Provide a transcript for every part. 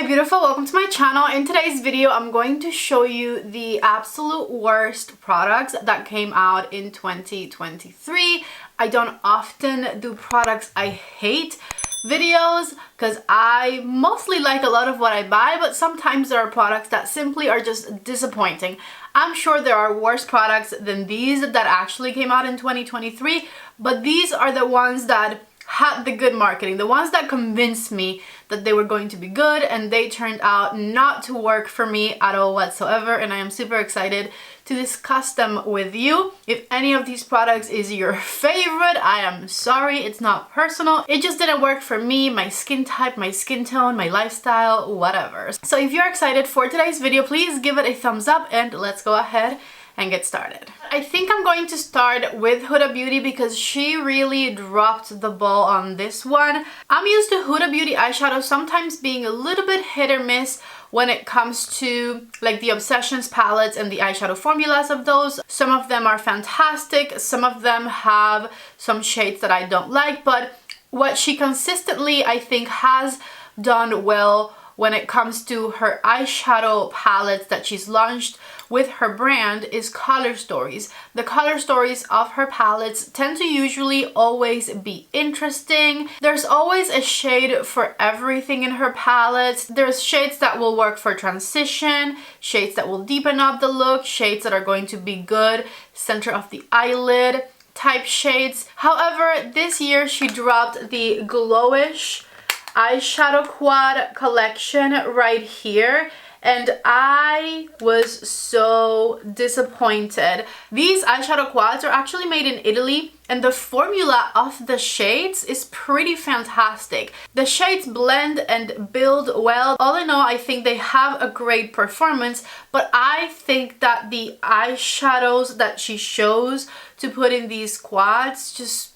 Hi beautiful, welcome to my channel. In today's video I'm going to show you the absolute worst products that came out in 2023. I don't often do products I hate videos because I mostly like a lot of what I buy, but sometimes there are products that simply are just disappointing. I'm sure there are worse products than these that actually came out in 2023, but these are the ones that had the good marketing, the ones that convinced me that they were going to be good, and they turned out not to work for me at all whatsoever, and I am super excited to discuss them with you. If any of these products is your favorite, I am sorry, it's not personal. It just didn't work for me, my skin type, my skin tone, my lifestyle, whatever. So if you're excited for today's video, please give it a thumbs up and let's go ahead and get started. I think I'm going to start with Huda Beauty because she really dropped the ball on this one. I'm used to Huda Beauty eyeshadow sometimes being a little bit hit or miss when it comes to like the Obsessions palettes and the eyeshadow formulas of those. Some of them are fantastic, some of them have some shades that I don't like, but what she consistently I think has done well when it comes to her eyeshadow palettes that she's launched with her brand is color stories. The color stories of her palettes tend to usually always be interesting. There's always a shade for everything in her palettes. There's shades that will work for transition, shades that will deepen up the look, shades that are going to be good center of the eyelid type shades. However, this year she dropped the Glowish eyeshadow quad collection right here, and I was so disappointed. These eyeshadow quads are actually made in Italy, and the formula of the shades is pretty fantastic. The shades blend and build well. All in all, I think they have a great performance, but I think that the eyeshadows that she chose to put in these quads just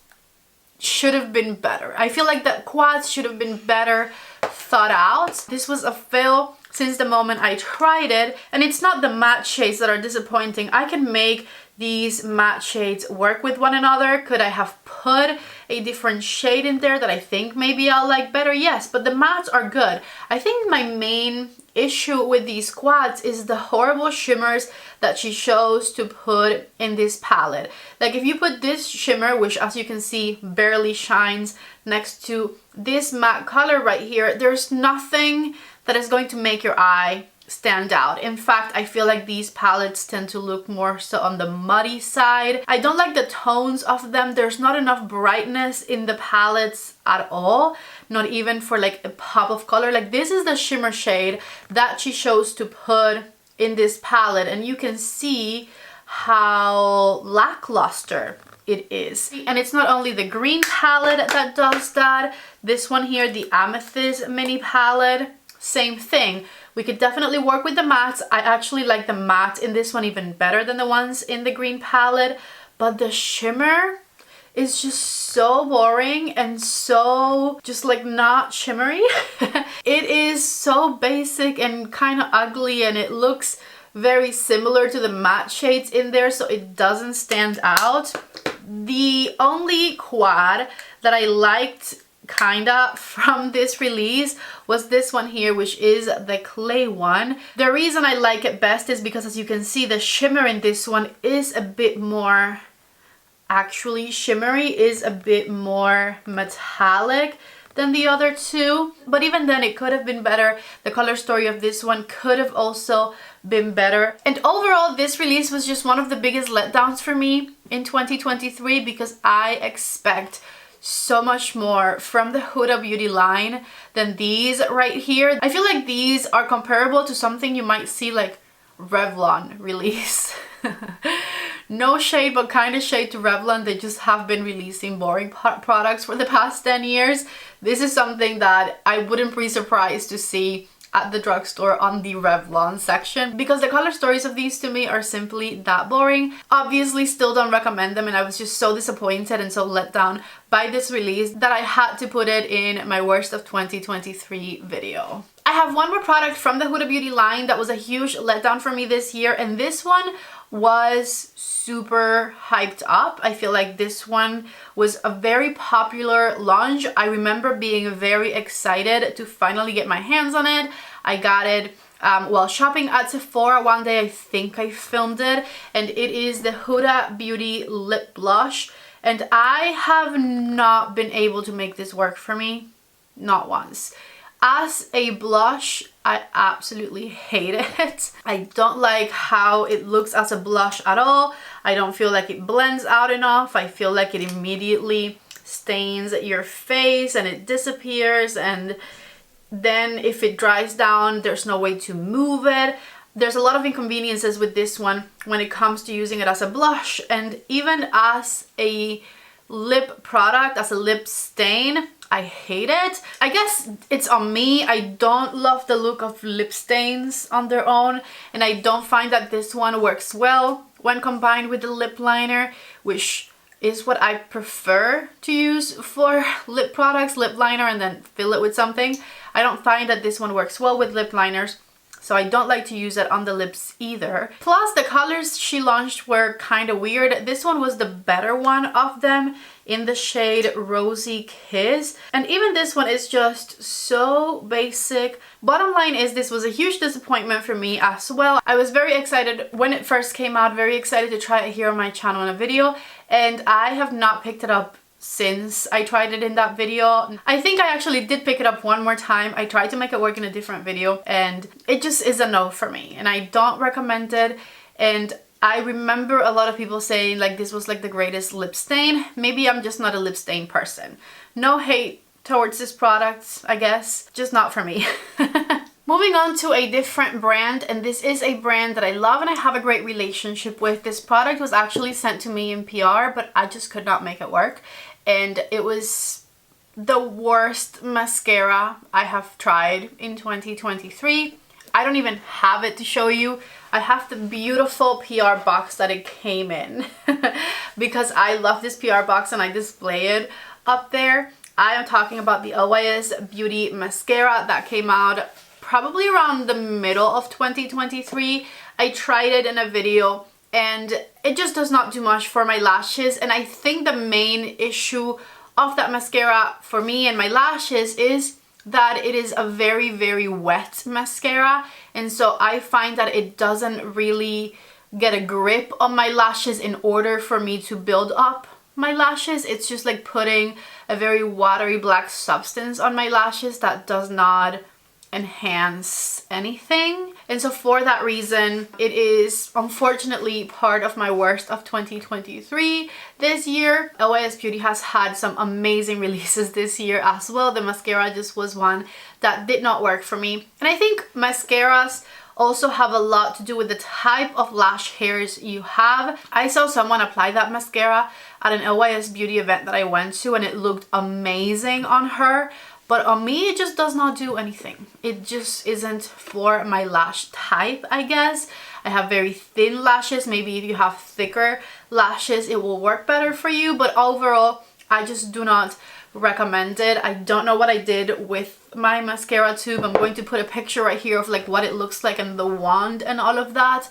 should have been better. I feel like the quads should have been better thought out. This was a fail since the moment I tried it, and it's not the matte shades that are disappointing. I can make these matte shades work with one another. Could I have put a different shade in there that I think maybe I'll like better? Yes, but the mattes are good. I think my main issue with these quads is the horrible shimmers that she chose to put in this palette. Like if you put this shimmer, which as you can see barely shines, next to this matte color right here, there's nothing that is going to make your eye stand out. In fact, I feel like these palettes tend to look more so on the muddy side. I don't like the tones of them. There's not enough brightness in the palettes at all, not even for like a pop of color. Like this is the shimmer shade that she chose to put in this palette, and you can see how lackluster it is. And it's not only the green palette that does that. This one here, the Amethyst mini palette, same thing. We could definitely work with the mattes. I actually like the matte in this one even better than the ones in the green palette, but the shimmer is just so boring and so just like not shimmery. It is so basic and kind of ugly, and it looks very similar to the matte shades in there, so it doesn't stand out. The only quad that I liked kinda from this release was this one here, which is the clay one. The reason I like it best is because, as you can see, the shimmer in this one is a bit more actually shimmery, is a bit more metallic than the other two, but even then it could have been better. The color story of this one could have also been better, and overall this release was just one of the biggest letdowns for me in 2023 because I expect so much more from the Huda Beauty line than these right here. I feel like these are comparable to something you might see like Revlon release. No shade, but kind of shade to Revlon. They just have been releasing boring products for the past 10 years. This is something that I wouldn't be surprised to see at the drugstore on the Revlon section, because the color stories of these to me are simply that boring. Obviously still don't recommend them, and I was just so disappointed and so let down by this release that I had to put it in my worst of 2023 video. I have one more product from the Huda Beauty line that was a huge letdown for me this year, and this one was super hyped up. I feel like this one was a very popular launch. I remember being very excited to finally get my hands on it. I got it while shopping at Sephora one day. I think I filmed it, and it is the Huda Beauty lip blush, and I have not been able to make this work for me, not once. As a blush, I absolutely hate it. I don't like how it looks as a blush at all. I don't feel like it blends out enough. I feel like it immediately stains your face and it disappears, and then if it dries down, there's no way to move it. There's a lot of inconveniences with this one when it comes to using it as a blush, and even as a lip product, as a lip stain, I hate it. I guess it's on me. I don't love the look of lip stains on their own, and I don't find that this one works well when combined with the lip liner, which is what I prefer to use for lip products, lip liner and then fill it with something. I don't find that this one works well with lip liners, so I don't like to use it on the lips either. Plus, the colors she launched were kind of weird. This one was the better one of them, in the shade Rosy Kiss. And even this one is just so basic. Bottom line is, this was a huge disappointment for me as well. I was very excited when it first came out, very excited to try it here on my channel in a video, and I have not picked it up since I tried it in that video. I think I actually did pick it up one more time. I tried to make it work in a different video, and it just is a no for me, and I don't recommend it. And I remember a lot of people saying like this was like the greatest lip stain. Maybe I'm just not a lip stain person. No hate towards this product, I guess, just not for me. Moving on to a different brand, and this is a brand that I love and I have a great relationship with. This product was actually sent to me in PR, but I just could not make it work, and it was the worst mascara I have tried in 2023. I don't even have it to show you. I have the beautiful PR box that it came in because I love this PR box and I display it up there. I am talking about the Eyeshadow Beauty mascara that came out probably around the middle of 2023. I tried it in a video and it just does not do much for my lashes, and I think the main issue of that mascara for me and my lashes is that it is a very, very wet mascara, and so I find that it doesn't really get a grip on my lashes in order for me to build up my lashes. It's just like putting a very watery black substance on my lashes that does not enhance anything. And so for that reason, it is unfortunately part of my worst of 2023 this year. Eyeshadow Beauty has had some amazing releases this year as well. The mascara just was one that did not work for me. And I think mascaras also have a lot to do with the type of lash hairs you have. I saw someone apply that mascara at an Eyeshadow Beauty event that I went to, and it looked amazing on her. But on me, it just does not do anything. It just isn't for my lash type, I guess. I have very thin lashes. Maybe if you have thicker lashes, it will work better for you. But overall, I just do not recommend it. I don't know what I did with my mascara tube. I'm going to put a picture right here of like what it looks like and the wand and all of that.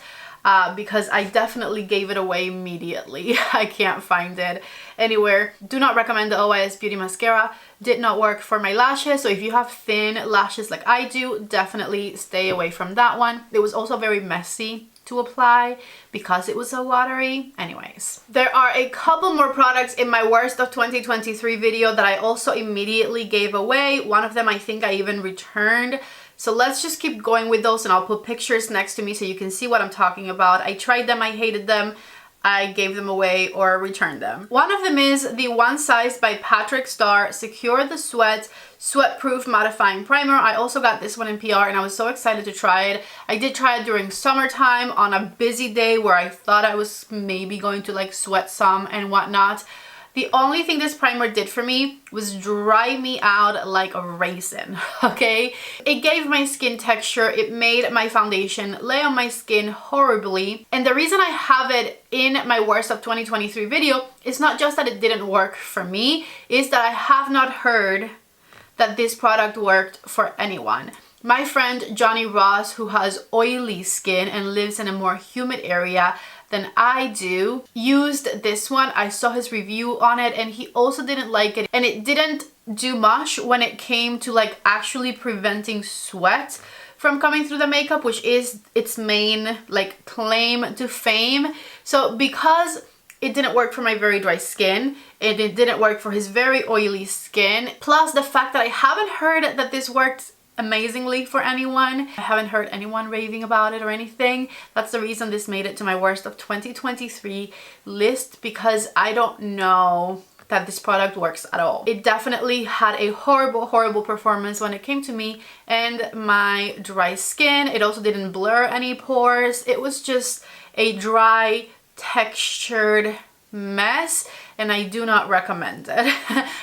Because I definitely gave it away immediately. I can't find it anywhere. Do not recommend the Eyeshadow Beauty mascara. Did not work for my lashes. So if you have thin lashes like I do, definitely stay away from that one. It was also very messy to apply because it was so watery. Anyways, there are a couple more products in my worst of 2023 video that I also immediately gave away. One of them I think I even returned. So let's just keep going with those, and I'll put pictures next to me so you can see what I'm talking about. I tried them, I hated them, I gave them away or returned them. One of them is the One Size by Patrick Starrr Secure the Sweat Sweat-Proof Mattifying Primer. I also got this one in PR and I was so excited to try it. I did try it during summertime on a busy day where I thought I was maybe going to like sweat some and whatnot. The only thing this primer did for me was dry me out like a raisin, okay? It gave my skin texture, it made my foundation lay on my skin horribly. And the reason I have it in my worst of 2023 video is not just that it didn't work for me, is that I have not heard that this product worked for anyone. My friend Johnny Ross, who has oily skin and lives in a more humid area than I do, used this one. I saw his review on it and he also didn't like it, and it didn't do much when it came to like actually preventing sweat from coming through the makeup, which is its main like claim to fame. So because it didn't work for my very dry skin, and it didn't work for his very oily skin, plus the fact that I haven't heard that this worked amazingly for anyone. I haven't heard anyone raving about it or anything. That's the reason this made it to my worst of 2023 list, because I don't know that this product works at all. It definitely had a horrible performance when it came to me and my dry skin. It also didn't blur any pores. It was just a dry, textured mess, and I do not recommend it.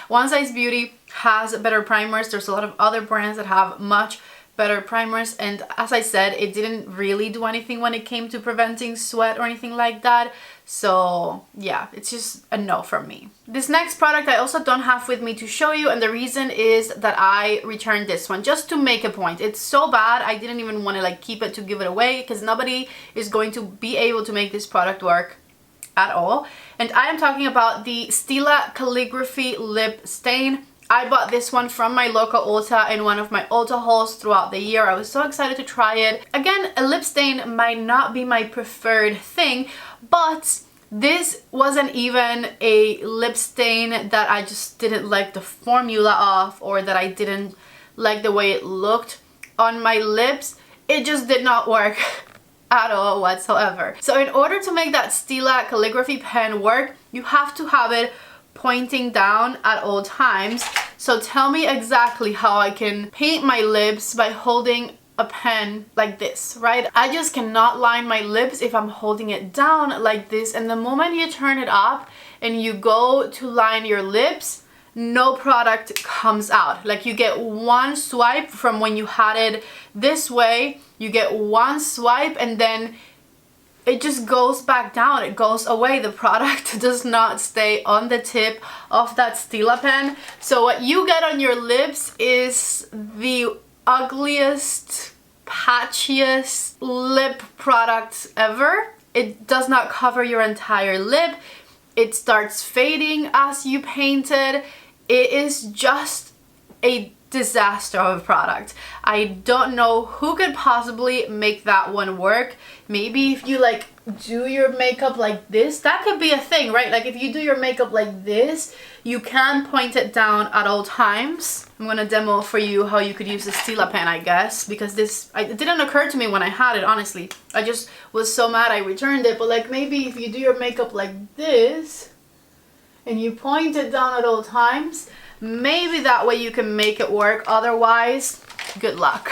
One Size Beauty has better primers. There's a lot of other brands that have much better primers, and as I said, it didn't really do anything when it came to preventing sweat or anything like that. So yeah, it's just a no from me. This next product I also don't have with me to show you, and the reason is that I returned this one just to make a point. It's so bad I didn't even want to like keep it to give it away, because nobody is going to be able to make this product work at all. And I am talking about the Stila Calligraphy Lip Stain. I bought this one from my local Ulta in one of my Ulta hauls throughout the year. I was so excited to try it. Again, a lip stain might not be my preferred thing, but this wasn't even a lip stain that I just didn't like the formula of, or that I didn't like the way it looked on my lips. It just did not work at all whatsoever. So in order to make that Stila calligraphy pen work, you have to have it pointing down at all times. So tell me exactly how I can paint my lips by holding a pen like this, right? I just cannot line my lips if I'm holding it down like this, and the moment you turn it up and you go to line your lips, no product comes out. Like, you get one swipe from when you had it this way, you get one swipe, and then it just goes back down, it goes away. The product does not stay on the tip of that Stila pen. So what you get on your lips is the ugliest, patchiest lip product ever. It does not cover your entire lip. It starts fading as you paint it. It is just a disaster of a product. I don't know who could possibly make that one work. Maybe if you like do your makeup like this, that could be a thing, right? Like if you do your makeup like this, you can point it down at all times. I'm gonna demo for you how you could use the Stila pen, I guess, because it didn't occur to me when I had it, honestly. I just was so mad I returned it. But like, maybe if you do your makeup like this and you point it down at all times, maybe that way you can make it work. Otherwise, good luck.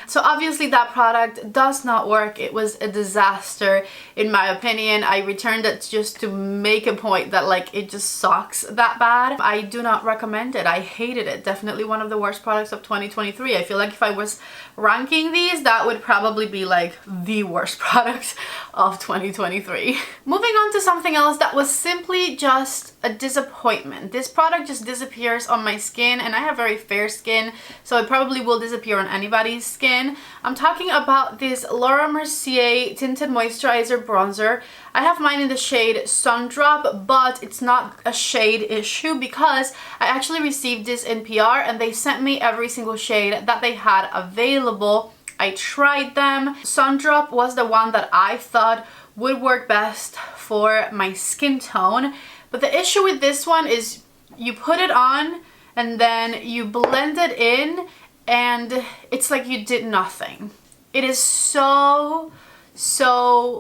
So obviously that product does not work. It was a disaster in my opinion. I returned it just to make a point that like it just sucks that bad. I do not recommend it. I hated it. Definitely one of the worst products of 2023. I feel like if I was ranking these, that would probably be like the worst product of 2023. Moving on to something else that was simply just a disappointment. This product just disappears on my skin, and I have very fair skin, so it probably will disappear on anybody's skin. I'm talking about this Laura Mercier Tinted Moisturizer Bronzer. I have mine in the shade Sundrop, but it's not a shade issue because I actually received this in PR and they sent me every single shade that they had available. I tried them. Sundrop was the one that I thought would work best for my skin tone. But the issue with this one is you put it on and then you blend it in and it's like you did nothing. It is so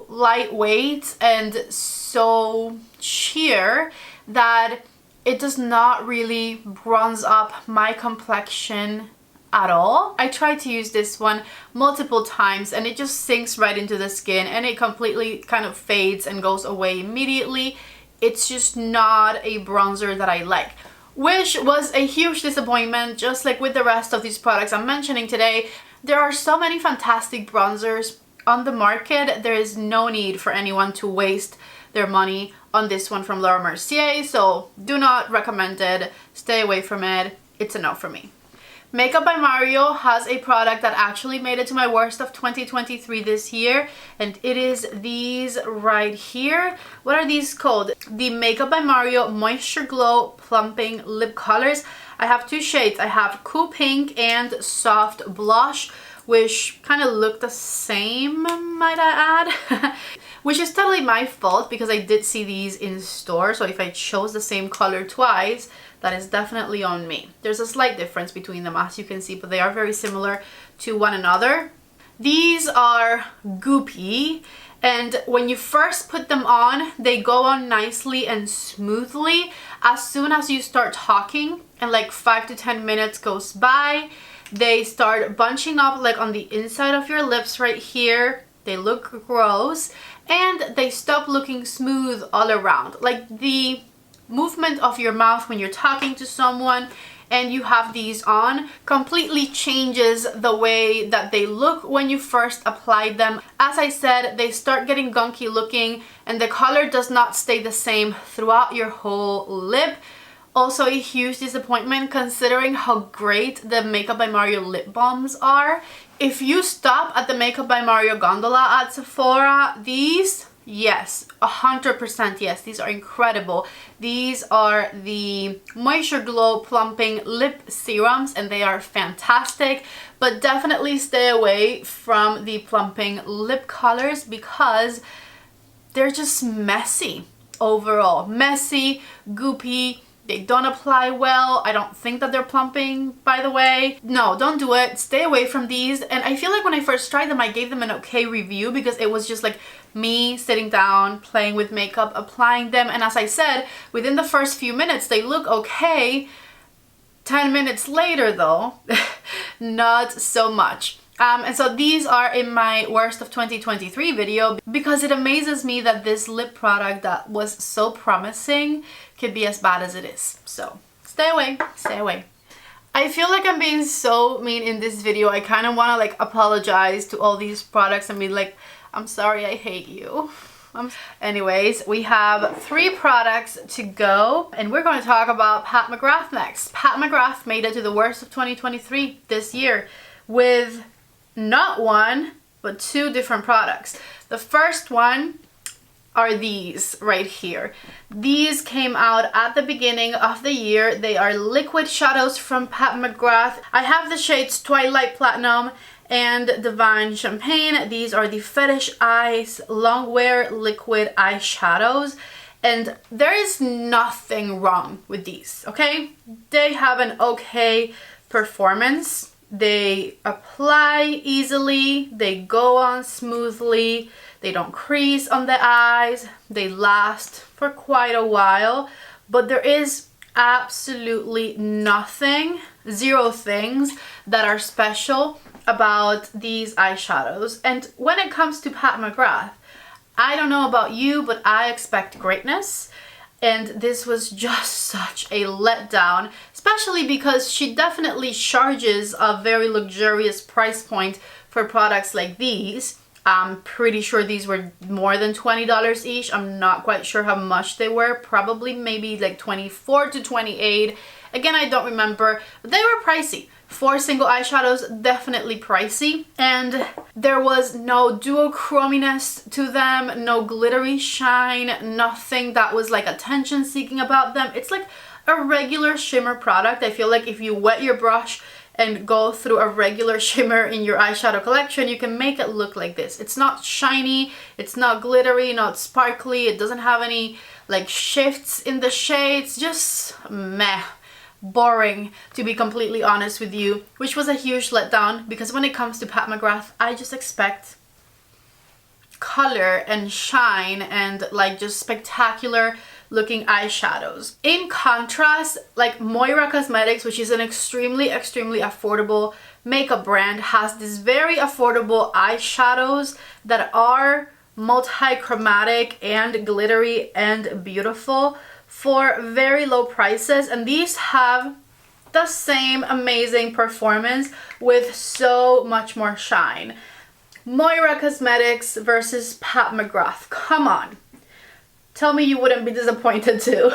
lightweight and so sheer that it does not really bronze up my complexion at all. I tried to use this one multiple times and it just sinks right into the skin and it completely kind of fades and goes away immediately. It's just not a bronzer that I like, which was a huge disappointment. Just like with the rest of these products I'm mentioning today, there are so many fantastic bronzers on the market. There is no need for anyone to waste their money on this one from Laura Mercier, so do not recommend it. Stay away from it. It's a no for me. Makeup by Mario has a product that actually made it to my worst of 2023 this year, and it is these right here. What are these called? The Makeup by Mario Moisture Glow Plumping Lip Colors. I have two shades. I have Cool Pink and Soft Blush, which kind of look the same, might I add. Which is totally my fault because I did see these in store, so if I chose the same color twice, that is definitely on me. There's a slight difference between them, as you can see, but they are very similar to one another. These are goopy, and when you first put them on, they go on nicely and smoothly. As soon as you start talking and like 5 to 10 minutes goes by, they start bunching up like on the inside of your lips right here. They look gross, and they stop looking smooth all around. Like the movement of your mouth when you're talking to someone and you have these on completely changes the way that they look when you first applied them. As I said, they start getting gunky looking and the color does not stay the same throughout your whole lip. Also a huge disappointment considering how great the Makeup by Mario lip balms are. If you stop at the Makeup by Mario gondola at Sephora, these, yes, 100% yes, these are incredible. These are the Moisture Glow Plumping Lip Serums and they are fantastic, but definitely stay away from the plumping lip colors because they're just messy overall. Messy, goopy. They don't apply well. I don't think that they're plumping, by the way. No, don't do it. Stay away from these. And I feel like when I first tried them, I gave them an okay review because it was just like me sitting down, playing with makeup, applying them. And as I said, within the first few minutes, they look okay. 10 minutes later, though, not so much. And so these are in my worst of 2023 video because it amazes me that this lip product that was so promising could be as bad as it is. So stay away, stay away. I feel like I'm being so mean in this video. I kind of want to like apologize to all these products and be like, I'm sorry, I hate you. Anyways, we have 3 products to go and we're going to talk about Pat McGrath next. Pat McGrath made it to the worst of 2023 this year with not 1, but 2 different products. The first one are these right here. These came out at the beginning of the year. They are liquid shadows from Pat McGrath. I have the shades Twilight Platinum and Divine Champagne. These are the Fetish Eyes Longwear liquid eyeshadows. And there is nothing wrong with these, okay? They have an okay performance. They apply easily, they go on smoothly, they don't crease on the eyes, they last for quite a while, but there is absolutely nothing, 0 things that are special about these eyeshadows. And when it comes to Pat McGrath, I don't know about you, but I expect greatness. And this was just such a letdown, especially because she definitely charges a very luxurious price point for products like these. I'm pretty sure these were more than $20 each. I'm not quite sure how much they were. Probably maybe like 24 to 28. Again, I don't remember, but they were pricey. 4 single eyeshadows, definitely pricey. And there was no duochrominess to them, no glittery shine, nothing that was like attention seeking about them. It's like a regular shimmer product. I feel like if you wet your brush and go through a regular shimmer in your eyeshadow collection, you can make it look like this. It's not shiny, it's not glittery, not sparkly, it doesn't have any like shifts in the shades, just meh. Boring, to be completely honest with you, which was a huge letdown because when it comes to Pat McGrath, I just expect color and shine and like just spectacular looking eyeshadows. In contrast, like Moira Cosmetics, which is an extremely affordable makeup brand, has these very affordable eyeshadows that are multi-chromatic and glittery and beautiful for very low prices, and these have the same amazing performance with so much more shine. Moira Cosmetics versus Pat McGrath. Come on. Tell me you wouldn't be disappointed too.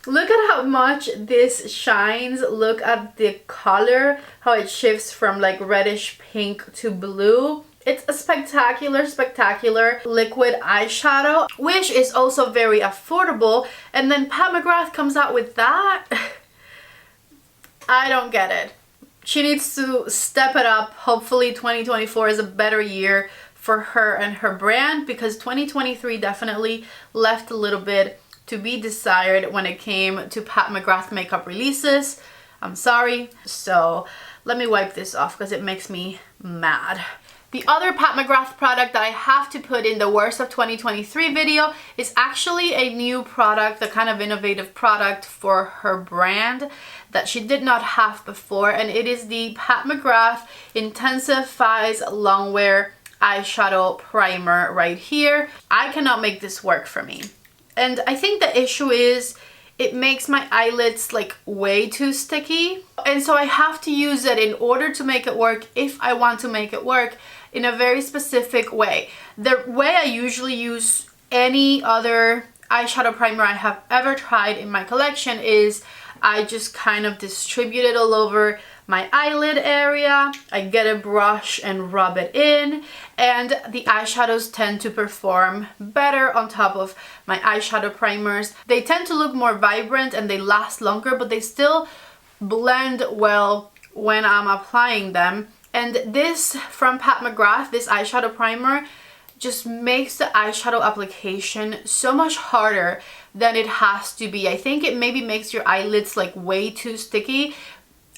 Look at how much this shines. Look at the color, how it shifts from like reddish pink to blue. It's a spectacular liquid eyeshadow, which is also very affordable. And then Pat McGrath comes out with that. I don't get it. she needs to step it up. Hopefully 2024 is a better year for her and her brand, because 2023 definitely left a little bit to be desired when it came to Pat McGrath makeup releases. I'm sorry. So let me wipe this off because it makes me mad. The other Pat McGrath product that I have to put in the worst of 2023 video is actually a new product, a kind of innovative product for her brand that she did not have before, and it is the Pat McGrath Intensifies Longwear Eyeshadow Primer right here. I cannot make this work for me. And I think the issue is it makes my eyelids like way too sticky. And so I have to use it in order to make it work, if I want to make it work in a very specific way. The way I usually use any other eyeshadow primer I have ever tried in my collection is I just kind of distribute it all over my eyelid area. I get a brush and rub it in, and the eyeshadows tend to perform better on top of my eyeshadow primers. They tend to look more vibrant and they last longer, but they still blend well when I'm applying them. And this from Pat McGrath, this eyeshadow primer, just makes the eyeshadow application so much harder than it has to be. I think it maybe makes your eyelids like way too sticky.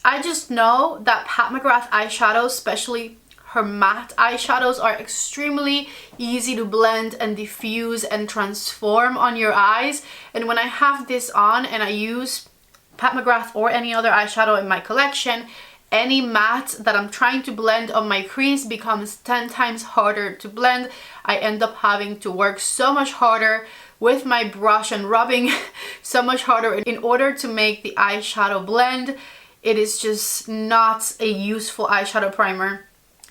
I just know that Pat McGrath eyeshadows, especially her matte eyeshadows, are extremely easy to blend and diffuse and transform on your eyes. And when I have this on and I use Pat McGrath or any other eyeshadow in my collection, any matte that I'm trying to blend on my crease becomes 10 times harder to blend. I end up having to work so much harder with my brush and rubbing so much harder in order to make the eyeshadow blend. It is just not a useful eyeshadow primer.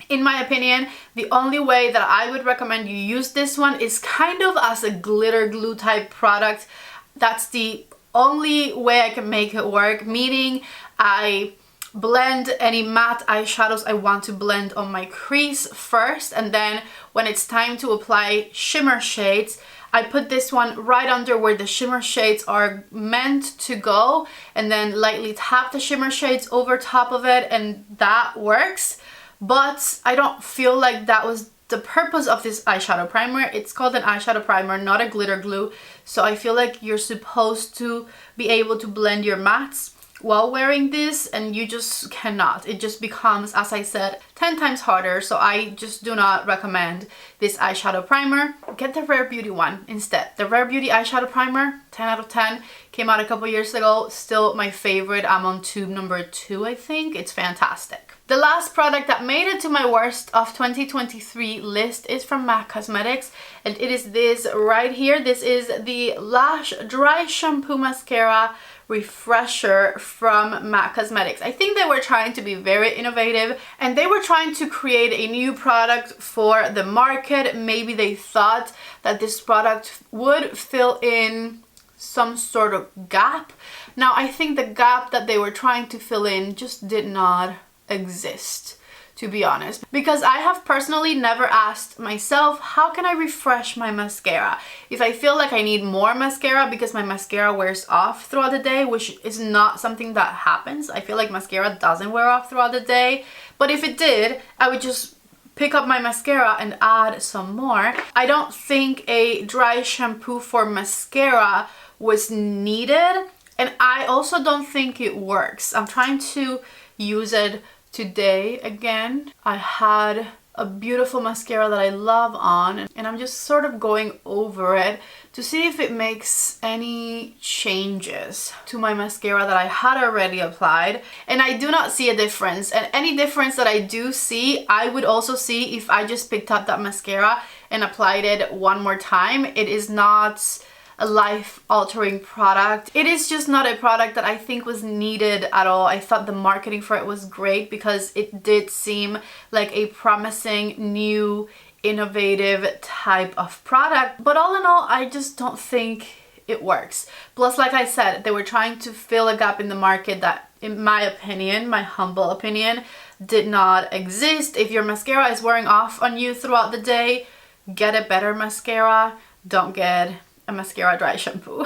In my opinion, the only way that I would recommend you use this one is kind of as a glitter glue type product. That's the only way I can make it work, meaning I blend any matte eyeshadows I want to blend on my crease first, and then when it's time to apply shimmer shades, I put this one right under where the shimmer shades are meant to go, and then lightly tap the shimmer shades over top of it, and that works. But I don't feel like that was the purpose of this eyeshadow primer. It's called an eyeshadow primer, not a glitter glue, so I feel like you're supposed to be able to blend your mattes while wearing this, and you just cannot. It just becomes, as I said, 10 times harder. So I just do not recommend this eyeshadow primer. Get the Rare Beauty one instead. The Rare Beauty eyeshadow primer, 10 out of 10. Came out a couple years ago, still my favorite. I'm on tube number 2, I think. It's fantastic. The last product that made it to my worst of 2023 list is from MAC Cosmetics, and it is this right here. This is the Lash Dry Shampoo Mascara Refresher from MAC Cosmetics. I think they were trying to be very innovative, and they were trying to create a new product for the market. Maybe they thought that this product would fill in some sort of gap. Now, I think the gap that they were trying to fill in just did not exist, to be honest, because I have personally never asked myself, how can I refresh my mascara? If I feel like I need more mascara because my mascara wears off throughout the day, which is not something that happens. I feel like mascara doesn't wear off throughout the day, but if it did, I would just pick up my mascara and add some more. I don't think a dry shampoo for mascara was needed, and I also don't think it works. I'm trying to use it today again. I had a beautiful mascara that I love on, and I'm just sort of going over it to see if it makes any changes to my mascara that I had already applied, and I do not see a difference. And any difference that I do see, I would also see if I just picked up that mascara and applied it one more time. It is not a life-altering product. It is just not a product that I think was needed at all. I thought the marketing for it was great because it did seem like a promising, new, innovative type of product. But all in all, I just don't think it works. Plus, like I said, they were trying to fill a gap in the market that, in my opinion, my humble opinion, did not exist. If your mascara is wearing off on you throughout the day, get a better mascara. Don't get a mascara dry shampoo.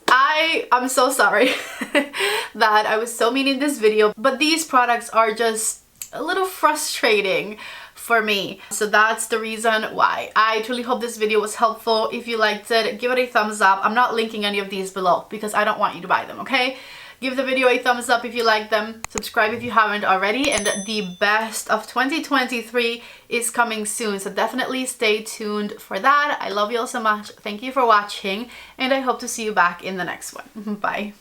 I I'm so sorry that I was so mean in this video, but these products are just a little frustrating for me. So that's the reason why. I truly hope this video was helpful. If you liked it, give it a thumbs up. I'm not linking any of these below because I don't want you to buy them, okay? Give the video a thumbs up if you like them. Subscribe if you haven't already. And the best of 2023 is coming soon. So definitely stay tuned for that. I love you all so much. Thank you for watching. And I hope to see you back in the next one. Bye.